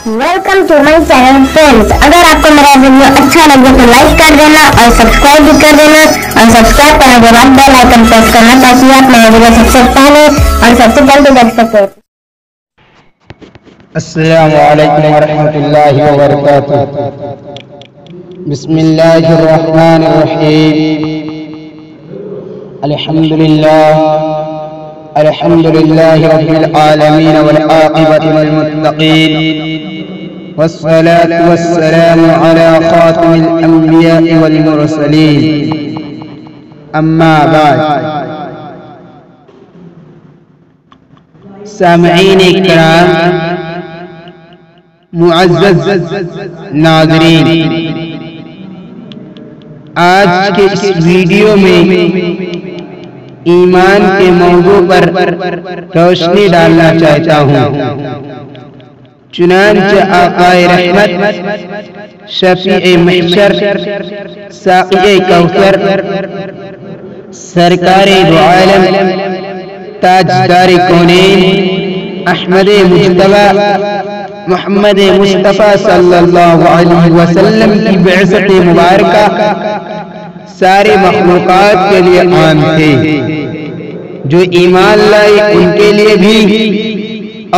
Welcome to my channel friends. اگر آپ کو میرا ویڈیو اچھا لگے تو لائک کر دینا اور سبسکرائب بھی کر دینا, اور سبسکرائب کرنے کے بعد بیل آئکن پریس کرنا تاکہ آپ میرا ویڈیو سب سے پہلے اور سب سے جلدی دیکھ سکیں. السلام علیکم ورحمۃ اللہ وبرکاتہ. بسم اللہ الرحمن الرحیم. الحمد للہ رب العالمین والعاقبۃ للمتقین والصلاة والسلام علی خاتم الانبیاء والمرسلین. اما بعد. سامعین کرام, معزز ناظرین, آج کے اس ویڈیو میں ایمان کے موضوع پر روشنی ڈالنا چاہتا ہوں. چنانچہ آقائے رحمت, شفیع محشر, ساقی کوثر, سرکار دو عالم, تاجدار کونین, احمد مجتبی محمد مصطفیٰ صلی اللہ علیہ وسلم کی بعثت مبارکہ سارے مخلوقات کے لیے عام تھے. جو ایمان لائے ان کے لیے بھی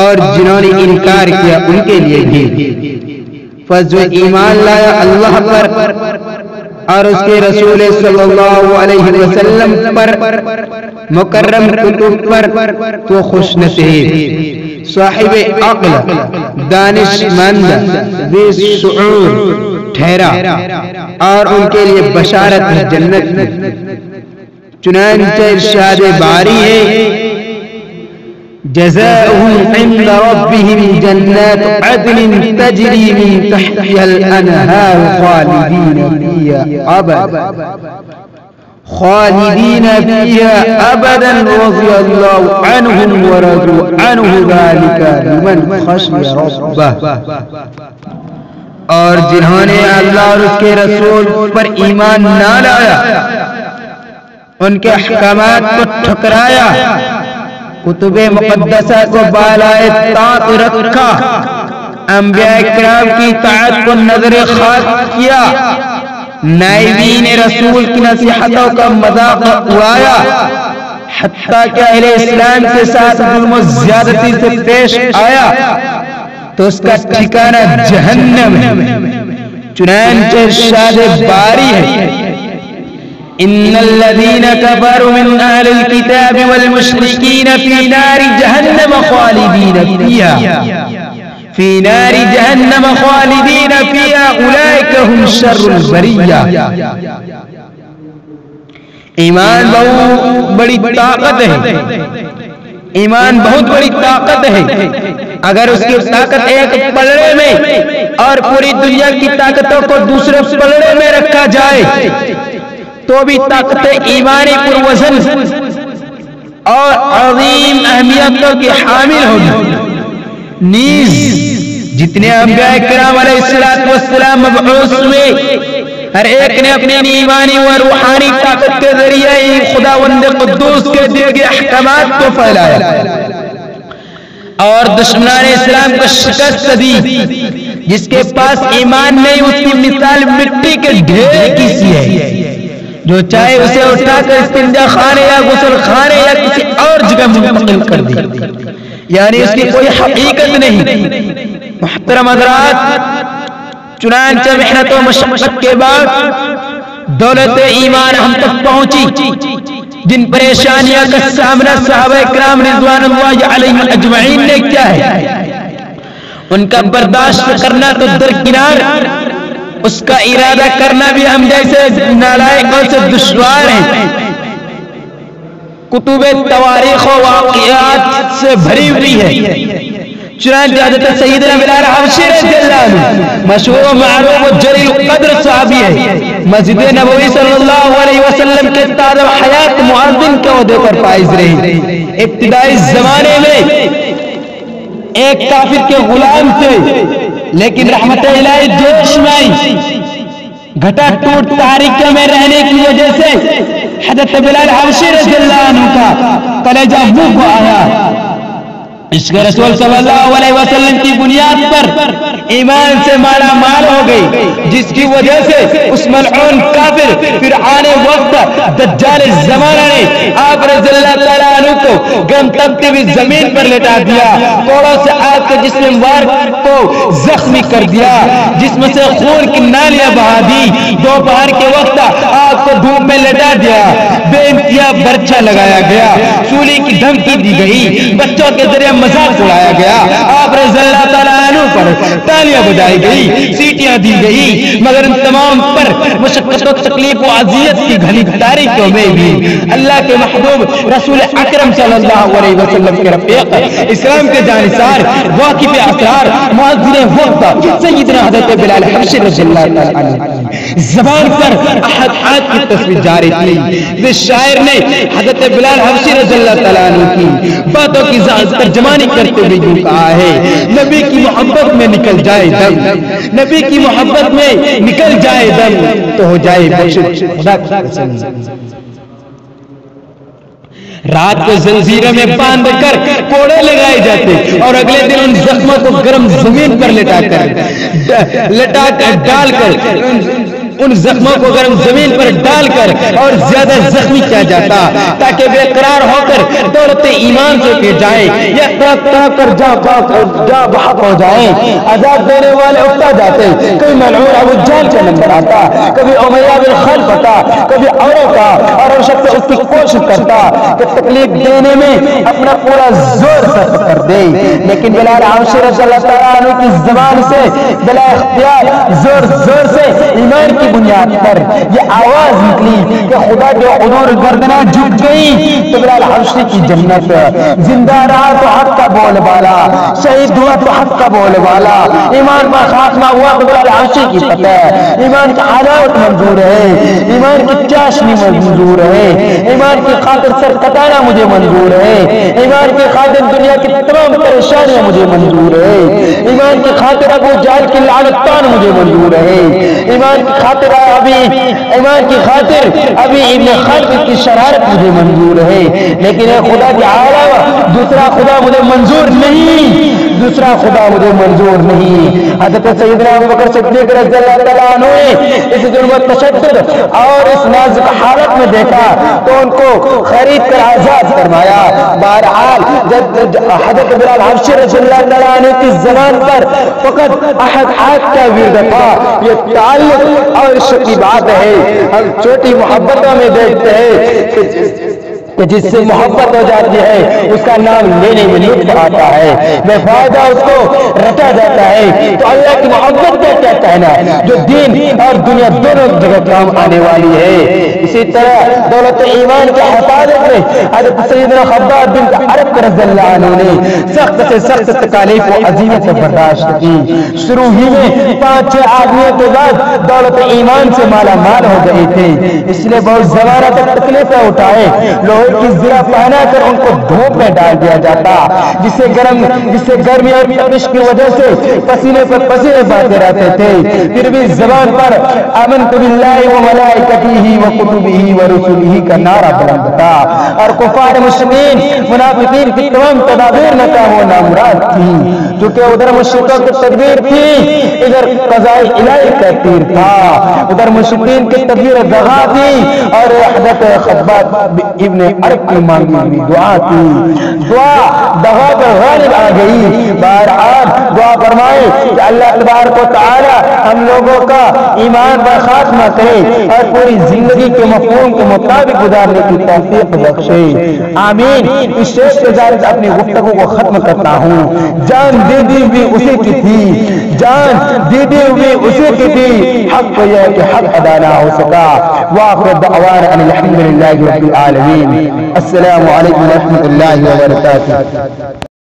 اور جنہوں نے انکار کیا ان کے لیے بھی. جو ایمان لایا اللہ پر اور اس کے رسول صلی اللہ علیہ وسلم پر, مکرم کتب پر, تو خوش نصیب, صاحب عقل, دانش مند, بے شعور ٹھہرا, اور ان کے لیے بشارت ہے جنت. چنانچہ ارشاد بھاری ہے, جزاؤہم عند ربہم جنات عدن تجری من تحتها الانہار خالدین فیہا ابدا رضی اللہ عنہم ورضوا عنہ ذالک لمن خشی ربہ. اور جنہوں نے اللہ اور اس کے رسول پر ایمان نہ لایا, ان کے احکامات کو ٹھکرایا, کتب مقدسہ کو بالائے طاق رکھا, انبیاء کرام کی اطاعت کو نظر خاک کیا, نائبین رسول کی نصیحتوں کا مذاق اڑایا, حتیٰ کہ اہل اسلام کے ساتھ ظلم و زیادتی سے پیش آیا تو اس کا ٹھکانہ جہنم ہے. چنانچہ ارشاد باری ہے, ان الذین کفروا من اہل الکتاب والمشرکین فی نار جہنم خالدین فیہا فیہا اولئک هم شر البریہ. ایمان بہت بڑی طاقت ہے, ایمان بہت بڑی طاقت ہے. اگر اس کی طاقت ایک پلڑے میں اور پوری دنیا کی طاقتوں کو دوسرے پلڑے میں رکھا جائے تو بھی طاقت ایمانی پروزن اور عظیم اہمیتوں کی حامل ہوگی. نیز جتنے انبیاء کرام علیہ السلام مبعوث ہوئے, ہر ایک نے اپنی ایمانی و روحانی طاقت کے ذریعے خداوند قدوس کے دیے گئے احکامات کو پھیلایا اور دشمنان اسلام کو شکست دی. جس کے پاس ایمان نہیں اس کی مثال مٹی کے ڈھیر کی سی ہے, جو چاہے اسے اٹھا کر استنجا خانے یا غسل خانے یا کسی اور جگہ منتقل کر دی, یعنی اس کی کوئی حقیقت نہیں. محترم حضرات, چنانچہ محنت و مشقت کے بعد دولت ایمان ہم تک پہنچی. جن پریشانیاں کا سامنا صحابہ کرام رضوان اللہ علیہم اجمعین نے کیا ہے, ان کا برداشت کرنا تو درکنار, اس کا ارادہ کرنا بھی ہم جیسے نالائقوں سے دشوار ہے. کتب تواریخ و واقعات سے بھری ہوئی ہے. چنانچہ حضرت سیدنا بلال حبشی رضی اللہ عنہ مشہور و معروف و جلیل قدر صحابی ہے, مسجد نبوی صلی اللہ علیہ وسلم کے تازہ حیات مؤذن کے عہدے پر فائز رہی. ابتدائی زمانے میں ایک کافر کے غلام تھے, لیکن رحمت الہی جوش میں آئی, گھٹا ٹوٹ تاریکیوں میں رہنے کی وجہ سے حضرت بلال حبشی رضی اللہ عنہ کا کلیجہ منہ کو آیا. عشق رسول صلی اللہ علیہ وسلم کی بنیاد پر ایمان سے مالا مال ہو گئی، جس کی وجہ سے اس ملعون کافر پھر آنے وقت دجال زمانہ نے آپ رضی اللہ تعالیٰ عنہ کو گرم تپتی ہوئی زمین پر لٹا دیا، کوڑوں سے آگ کے جسم وار کو زخمی کر دیا، جسم سے خون کی نالیاں بہا دی، دوپہر کے وقت آگ کو دھوپ میں لٹا دیا، بے انتہا برچھا لگایا گیا، چولی کی دھمکی دی گئی، بچوں کے ذریعے مذاق اڑایا گیا، آپ رضی اللہ تعالیٰ عنہ پر تالیاں بجائی گئی، سیٹیاں دی گئی، مگر ان تمام پر مشقت و تکلیف و اذیت کی گھنی تاریکیوں میں بھی اللہ کے محبوب رسول اکرم صلی اللہ علیہ وسلم کے رفیق اسلام کے جانثار واقف اسرار مؤذن وقت سیدنا حضرت بلال حبشی رضی اللہ تعالیٰ عنہ زبان پر احد کی تصویر جاری تھی۔ اس شاعر نے حضرت بلال حبشی رضی اللہ تعالیٰ عنہ کی باتوں کی ترجمانی کرتے ہوئے یوں کہا ہے، نبی کی محبت میں نکل جائے دم، نبی کی محبت میں نکل جائے دم تو ہو جائے بخشش خدا کی قسم۔ رات کو زنجیروں میں باندھ کر کوڑے لگائے جاتے اور اگلے دن ان زخموں کو گرم زمین پر لٹا کر ڈال کر ان زخموں کو گرم زمین پر ڈال کر اور زیادہ زخمی کیا جاتا تاکہ بے قرار ہو کر دولت ایمان سے اٹھ جائیں یا تڑپ تڑپ کر جا بحق ہو جائیں۔ عذاب دینے والے اٹھا جاتے، کبھی ملعون ابو جہل کا نمبر آتا، کبھی امیہ بن خلف آتا، کبھی اوروں کا، اور ہر شخص اس کی کوشش کرتا کہ تکلیف دینے میں اپنا پورا زور صرف کر دے، لیکن بلال حبشی رضی اللہ تعالیٰ عنہ کی زبان سے بلا اختیار زور زور سے ایمان کی بنیاد پر یہ آواز نکلی کہ خدا کے حضور گردنیں جھک گئی تو بلال حبشی کی جنت، زندہ رہا تو حق کا بول بالا، شہید ہوا تو حق کا بول بالا، ایمان کا خاتمہ ہوا تو بلال حبشی کی فتح، ایمان کا علاوت منظور ہے، ایمان کی چاشنی منظور ہے، ایمان کی خاطر سر کٹانا مجھے منظور ہے، ایمان کی خاطر دنیا کی تمام پریشانیاں مجھے منظور ہے، ایمان کی خاطر ابو جہل کی لعنتان مجھے منظور ہے، ایمان کی خاطر ایمان کی خاطر ابھی ابن خلف کی شرارت مجھے منظور ہے، لیکن اے خدا کے علاوہ دوسرا خدا مجھے منظور نہیں، دوسرا خدا مجھے منظور نہیں۔ حضرت سیدنا ابوبکر صدیق رضی اللہ تعالیٰ عنہ نے اس ظلم و تشدد اور اس نازک حالت میں دیکھا تو ان کو خرید کر آزاد فرمایا۔ بہرحال حضرت بلال حبشی رضی اللہ تعالیٰ عنہ کی زبان پر فقط احد کا ورد تھا۔ یہ تعلق اور عشق کی بات ہے، ہم چھوٹی محبتوں میں دیکھتے ہیں کہ جس سے محبت ہو جاتی ہے اس کا نام لینے میں لطف آتا ہے، بے فائدہ اس کو رٹا جاتا ہے، تو اللہ کی محبت کا کیا کہنا جو دین اور دنیا دونوں جگہ کام آنے والی ہے۔ اسی طرح دولت ایمان کے حفاظت میں حضرت سیدنا خباب بن عرب رضی اللہ عنہ نے سخت سے سخت تکالیف و عزیمت سے برداشت کی۔ شروع ہی میں 5-6 آدمیوں کے بعد دولت ایمان سے مالا مال ہو گئے تھے، اس لیے بہت زمانہ تک تکلیفیں اٹھائے، کی زرہ پہنا کر ان کو دھوپ میں ڈال دیا جاتا، جس سے گرمی اور تپش کی وجہ سے پسینے پر پسینے بہتے رہتے تھے، پھر بھی زبان پر آمنت باللہ و ملائکتہ و کتبہ و رسلہ کا نعرہ بلند تھا، اور کفار مشرکین منافقین کی تمام تدابیر ناکام و نامراد تھی، چونکہ ادھر مشرکوں کی تدبیر تھی، ادھر قضاء الہی کا تیر تھا، ادھر مشرکین کی تدبیر دغا تھی اور حضرت خباب ابن عرب کی مانگی ہوئی دعا تھی، دعا دغا پر غالب آ گئی۔ بہرحال دعا فرمائے کہ اللہ تبارک و تعالی ہم لوگوں کا ایمان پر خاتمہ کرے اور پوری زندگی کے مفہوم کے مطابق گزارنے کی توفیق بخشے، آمین۔ اس شیخ کے ذریعے اپنی گفتگو کو ختم کرتا ہوں۔ جان دے دی بھی اسی کی تھی، جان دے دی بھی اسی کی تھی، حق کو یہ کہ حق ادا نہ ہو سکا۔ وآخر دعوانا ان الحمد للہ رب العالمین۔ السلام علیکم ورحمۃ اللہ وبرکاتہ۔